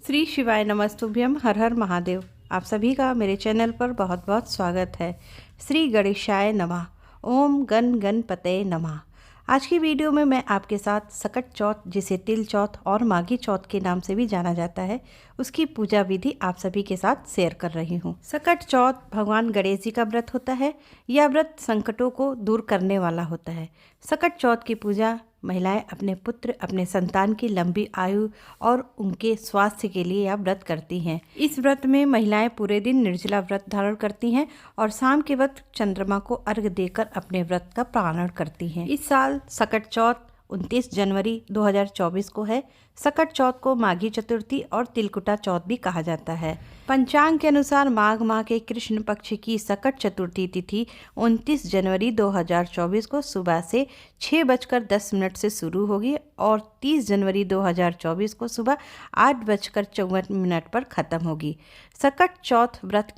श्री शिवाय नमस्तुभ्यम। हर हर महादेव। आप सभी का मेरे चैनल पर बहुत बहुत स्वागत है। श्री गणेशाय नमः। ओम गण गणपतये नमः। आज की वीडियो में मैं आपके साथ सकट चौथ, जिसे तिल चौथ और माघी चौथ के नाम से भी जाना जाता है, उसकी पूजा विधि आप सभी के साथ शेयर कर रही हूँ। सकट चौथ भगवान गणेश जी का व्रत होता है। यह व्रत संकटों को दूर करने वाला होता है। सकट चौथ की पूजा महिलाएं अपने पुत्र, अपने संतान की लंबी आयु और उनके स्वास्थ्य के लिए यह व्रत करती हैं। इस व्रत में महिलाएं पूरे दिन निर्जला व्रत धारण करती हैं और शाम के वक्त चंद्रमा को अर्घ्य देकर अपने व्रत का पारण करती हैं। इस साल सकट चौथ 29 जनवरी 2024 को है। सकट चौथ को माघी चतुर्थी और तिलकुटा चौथ भी कहा जाता है। पंचांग के अनुसार माघ माह के कृष्ण पक्ष की सकट चतुर्थी तिथि 29 जनवरी 2024 को सुबह से 6:10 से शुरू होगी और 30 जनवरी 2024 को सुबह 8:54 पर खत्म होगी। सकट चौथ व्रत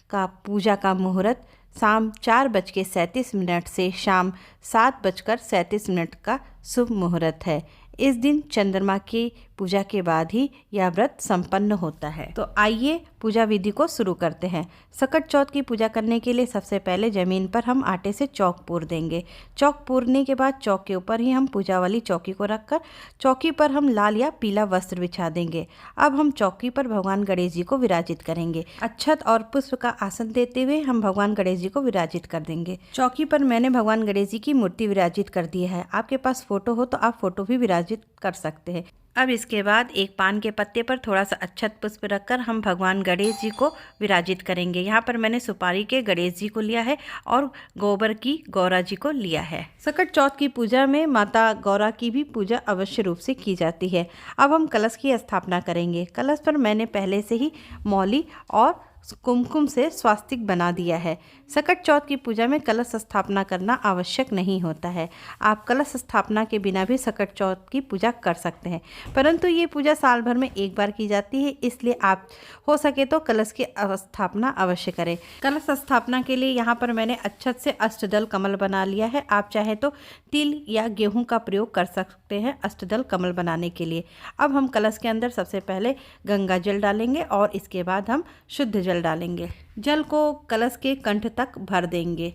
का पूजा का मुहूर्त शाम 4:37 से शाम 7:37 का शुभ मुहूर्त है। इस दिन चंद्रमा की पूजा के बाद ही यह व्रत संपन्न होता है। तो आइए पूजा विधि को शुरू करते हैं। सकट चौथ की पूजा करने के लिए सबसे पहले जमीन पर हम आटे से चौक पूर देंगे। चौक पूरने के बाद चौक के ऊपर ही हम पूजा वाली चौकी को रखकर चौकी पर हम लाल या पीला वस्त्र बिछा देंगे। अब हम चौकी पर भगवान गणेश जी को विराजित करेंगे। अक्षत और पुष्प का आसन देते हुए हम भगवान गणेश जी को विराजित कर देंगे। चौकी पर मैंने भगवान गणेश जी की मूर्ति विराजित कर दी है। आपके पास फोटो हो तो आप फोटो भी विराजित कर सकते हैं। अब इसके बाद एक पान के पत्ते पर थोड़ा सा अक्षत पुष्प रखकर हम भगवान गणेश जी को विराजित करेंगे। यहाँ पर मैंने सुपारी के गणेश जी को लिया है और गोबर की गौरा जी को लिया है। सकट चौथ की पूजा में माता गौरा की भी पूजा अवश्य रूप से की जाती है। अब हम कलश की स्थापना करेंगे। कलश पर मैंने पहले से ही मौली और कुमकुम से स्वास्तिक बना दिया है। सकट चौथ की पूजा में कलश स्थापना करना आवश्यक नहीं होता है। आप कलश स्थापना के बिना भी सकट चौथ की पूजा कर सकते हैं, परंतु ये पूजा साल भर में एक बार की जाती है, इसलिए आप हो सके तो कलश की स्थापना अवश्य करें। कलश स्थापना के लिए यहाँ पर मैंने अक्षत से अष्टदल कमल बना लिया है। आप चाहे तो तिल या गेहूँ का प्रयोग कर सकते हैं अष्टदल कमल बनाने के लिए। अब हम कलश के अंदर सबसे पहले गंगा जल डालेंगे और इसके बाद हम शुद्ध जल डालेंगे। जल को कलश के कंठ तक भर देंगे।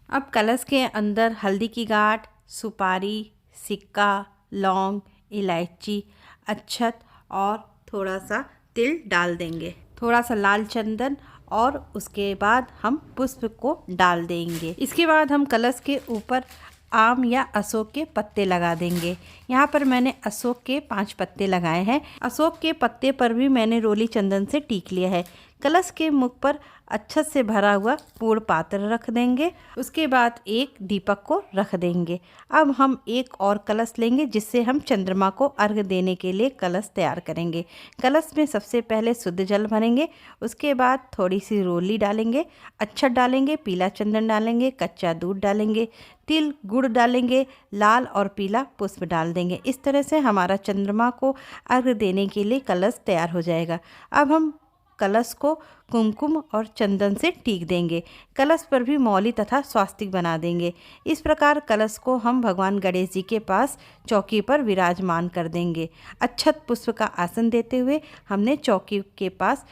अब कलश के अंदर हल्दी की गांठ, सुपारी, सिक्का, लौंग, इलायची, अक्षत और थोड़ा सा तिल डाल देंगे। थोड़ा सा लाल चंदन और उसके बाद हम पुष्प को डाल देंगे। इसके बाद हम कलश के ऊपर आम या अशोक के पत्ते लगा देंगे। यहाँ पर मैंने अशोक के 5 पत्ते लगाए हैं। अशोक के पत्ते पर भी मैंने रोली चंदन से टीक लिया है। कलश के मुख पर अक्षत से भरा हुआ पूर्ण पात्र रख देंगे। उसके बाद एक दीपक को रख देंगे। अब हम एक और कलश लेंगे जिससे हम चंद्रमा को अर्घ्य देने के लिए कलश तैयार करेंगे। कलश में सबसे पहले शुद्ध जल भरेंगे, उसके बाद थोड़ी सी रोली डालेंगे, अक्षत डालेंगे, पीला चंदन डालेंगे, कच्चा दूध डालेंगे, तिल गुड़ डालेंगे, लाल और पीला पुष्प डाल देंगे। इस तरह से हमारा चंद्रमा को अर्घ्य देने के लिए कलश तैयार हो जाएगा। अब हम कलश को कुमकुम और चंदन से टीक देंगे। कलश पर भी मौली तथा स्वास्तिक बना देंगे। इस प्रकार कलश को हम भगवान गणेश जी के पास चौकी पर विराजमान कर देंगे। अक्षत पुष्प का आसन देते हुए हमने चौकी के पास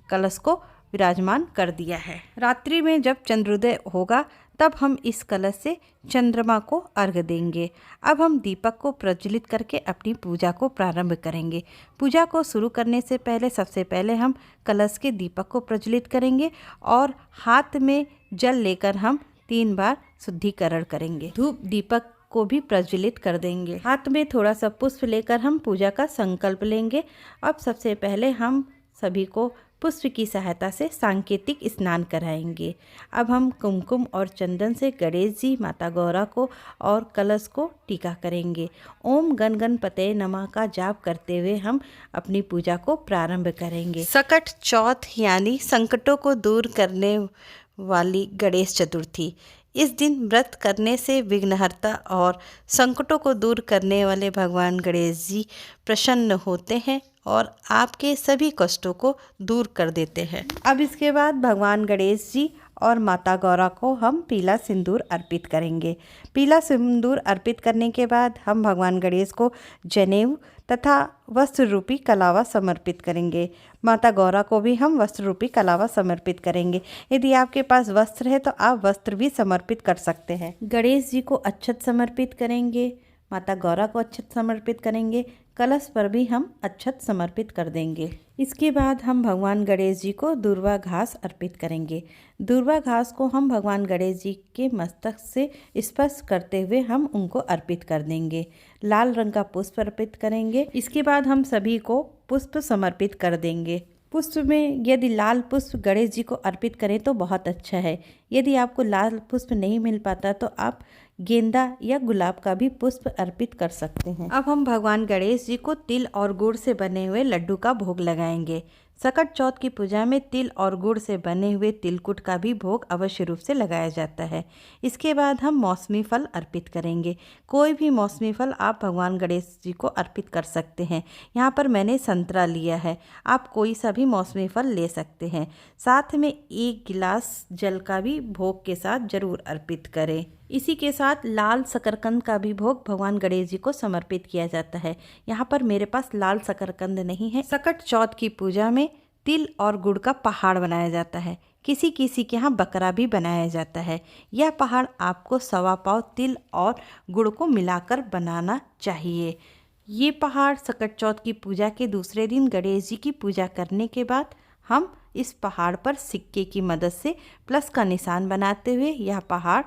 कलश को विराजमान कर दिया है। रात्रि में जब चंद्रोदय होगा तब हम इस कलश से चंद्रमा को अर्घ्य देंगे। अब हम दीपक को प्रज्वलित करके अपनी पूजा को प्रारंभ करेंगे। पूजा को शुरू करने से पहले सबसे पहले हम कलश के दीपक को प्रज्वलित करेंगे और हाथ में जल लेकर हम 3 बार शुद्धिकरण करेंगे। धूप दीपक को भी प्रज्वलित कर देंगे। हाथ में थोड़ा सा पुष्प लेकर हम पूजा का संकल्प लेंगे। अब सबसे पहले हम सभी को पुष्प की सहायता से सांकेतिक स्नान कराएंगे। अब हम कुमकुम और चंदन से गणेश जी, माता गौरा को और कलश को टीका करेंगे। ओम गण गणपतये नमः का जाप करते हुए हम अपनी पूजा को प्रारंभ करेंगे। सकट चौथ यानी संकटों को दूर करने वाली गणेश चतुर्थी। इस दिन व्रत करने से विघ्नहर्ता और संकटों को दूर करने वाले भगवान गणेश जी प्रसन्न होते हैं और आपके सभी कष्टों को दूर कर देते हैं। अब इसके बाद भगवान गणेश जी और माता गौरा को हम पीला सिंदूर अर्पित करेंगे। पीला सिंदूर अर्पित करने के बाद हम भगवान गणेश को जनेऊ तथा वस्त्र रूपी कलावा समर्पित करेंगे। माता गौरा को भी हम वस्त्र रूपी कलावा समर्पित करेंगे। यदि आपके पास वस्त्र है तो आप वस्त्र भी समर्पित कर सकते हैं। गणेश जी को अक्षत समर्पित करेंगे, माता गौरा को अक्षत समर्पित करेंगे, कलश पर भी हम अक्षत समर्पित कर देंगे। इसके बाद हम भगवान गणेश जी को दूर्वा घास अर्पित करेंगे। दूर्वा घास को हम भगवान गणेश जी के मस्तक से स्पर्श करते हुए हम उनको अर्पित कर देंगे। लाल रंग का पुष्प अर्पित करेंगे। इसके बाद हम सभी को पुष्प समर्पित कर देंगे। पुष्प में यदि लाल पुष्प गणेश जी को अर्पित करें तो बहुत अच्छा है। यदि आपको लाल पुष्प नहीं मिल पाता तो आप गेंदा या गुलाब का भी पुष्प अर्पित कर सकते हैं। अब हम भगवान गणेश जी को तिल और गुड़ से बने हुए लड्डू का भोग लगाएंगे। सकट चौथ की पूजा में तिल और गुड़ से बने हुए तिलकुट का भी भोग अवश्य रूप से लगाया जाता है। इसके बाद हम मौसमी फल अर्पित करेंगे। कोई भी मौसमी फल आप भगवान गणेश जी को अर्पित कर सकते हैं। यहाँ पर मैंने संतरा लिया है, आप कोई सा भी मौसमी फल ले सकते हैं। साथ में 1 गिलास जल का भी भोग के साथ जरूर अर्पित करें। इसी के साथ लाल शकरकंद का भी भोग भगवान गणेश जी को समर्पित किया जाता है। यहाँ पर मेरे पास लाल शकरकंद नहीं है। सकट चौथ की पूजा में तिल और गुड़ का पहाड़ बनाया जाता है। किसी किसी के यहाँ बकरा भी बनाया जाता है। यह पहाड़ आपको 1.25 पाव तिल और गुड़ को मिलाकर बनाना चाहिए। ये पहाड़ सकट चौथ की पूजा के दूसरे दिन गणेश जी की पूजा करने के बाद हम इस पहाड़ पर सिक्के की मदद से प्लस का निशान बनाते हुए यह पहाड़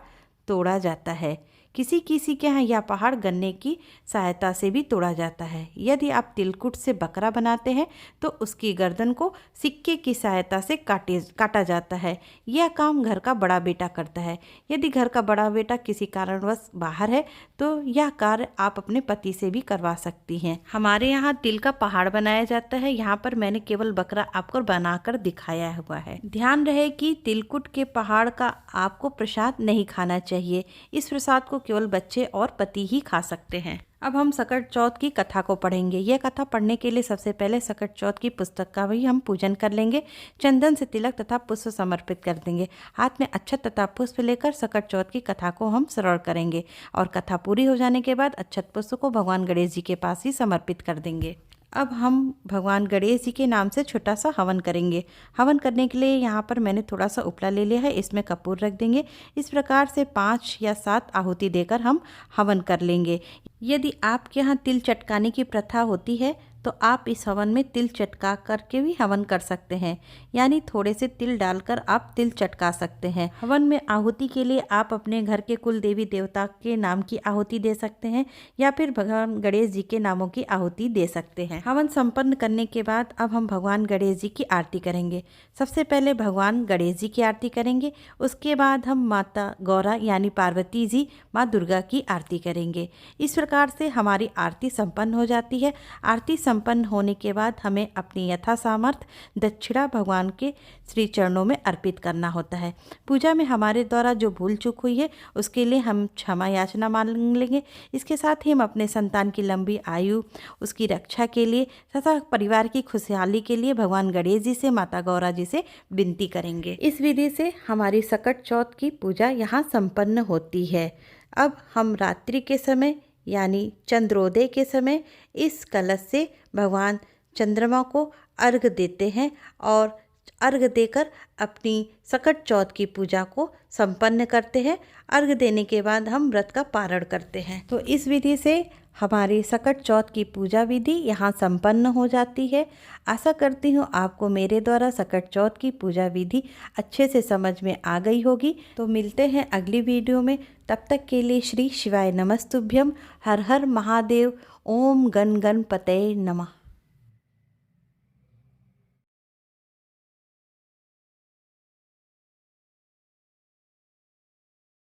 तोड़ा जाता है। किसी किसी के यहाँ यह पहाड़ गन्ने की सहायता से भी तोड़ा जाता है। यदि आप तिलकुट से बकरा बनाते हैं तो उसकी गर्दन को सिक्के की सहायता से काटा जाता है। यह काम घर का बड़ा बेटा करता है। यदि घर का बड़ा बेटा किसी कारणवश बाहर है तो यह कार्य आप अपने पति से भी करवा सकती हैं। हमारे यहाँ तिल का पहाड़ बनाया जाता है। यहाँ पर मैंने केवल बकरा आपको बनाकर दिखाया हुआ है। ध्यान रहे कि तिलकुट के पहाड़ का आपको प्रसाद नहीं खाना चाहिए। इस प्रसाद को केवल बच्चे और पति ही खा सकते हैं। अब हम सकट चौथ की कथा को पढ़ेंगे। यह कथा पढ़ने के लिए सबसे पहले सकट चौथ की पुस्तक का भी हम पूजन कर लेंगे। चंदन से तिलक तथा पुष्प समर्पित कर देंगे। हाथ में अक्षत तथा पुष्प लेकर सकट चौथ की कथा को हम श्रवण करेंगे और कथा पूरी हो जाने के बाद अक्षत पुष्प को भगवान गणेश जी के पास ही समर्पित कर देंगे। अब हम भगवान गणेश जी के नाम से छोटा सा हवन करेंगे। हवन करने के लिए यहाँ पर मैंने थोड़ा सा उपला ले लिया है, इसमें कपूर रख देंगे। इस प्रकार से 5 या 7 आहुति देकर हम हवन कर लेंगे। यदि आपके यहाँ तिल चटकाने की प्रथा होती है तो आप इस हवन में तिल चटका करके भी हवन कर सकते हैं, यानी थोड़े से तिल डालकर आप तिल चटका सकते हैं। हवन में आहुति के लिए आप अपने घर के कुल देवी देवता के नाम की आहुति दे सकते हैं या फिर भगवान गणेश जी के नामों की आहुति दे सकते हैं। हवन संपन्न करने के बाद अब हम भगवान गणेश जी की आरती करेंगे। सबसे पहले भगवान गणेश जी की आरती करेंगे, उसके बाद हम माता गौरा यानी पार्वती जी माँ दुर्गा की आरती करेंगे। इस प्रकार से हमारी आरती संपन्न हो जाती है। आरती संपन्न होने के बाद हमें अपनी यथा सामर्थ्य दक्षिणा भगवान के श्री चरणों में अर्पित करना होता है। पूजा में हमारे द्वारा जो भूल चूक हुई है उसके लिए हम क्षमा याचना मांग लेंगे। इसके साथ ही हम अपने संतान की लंबी आयु, उसकी रक्षा के लिए तथा परिवार की खुशहाली के लिए भगवान गणेश जी से, माता गौरा जी से विनती करेंगे। इस विधि से हमारी सकट चौथ की पूजा यहाँ संपन्न होती है। अब हम रात्रि के समय यानी चंद्रोदय के समय इस कलश से भगवान चंद्रमा को अर्घ देते हैं और अर्घ देकर अपनी सकट चौथ की पूजा को संपन्न करते हैं। अर्घ देने के बाद हम व्रत का पारण करते हैं। तो इस विधि से हमारी सकट चौथ की पूजा विधि यहाँ संपन्न हो जाती है। आशा करती हूँ आपको मेरे द्वारा सकट चौथ की पूजा विधि अच्छे से समझ में आ गई होगी। तो मिलते हैं अगली वीडियो में, तब तक के लिए श्री शिवाय नमस्तुभ्यम। हर हर महादेव। ओम गण गणपतये नमः।